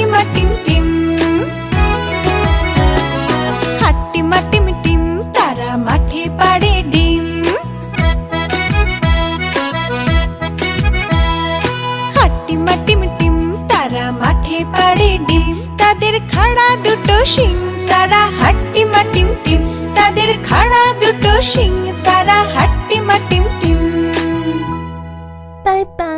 হাট্টিমা team team. হাট্টিমা team team তারা মাঠে পাড়ে ডিম। হাট্টিমা টিম টিম তারা মাঠে পাড়ে ডিম। তাদের খাড়া দুটো শিং তারা হাট্টিমা টিম টিম। তাদের খাড়া দুটো শিং তারা হাট্টিমা টিম টিম।拜拜。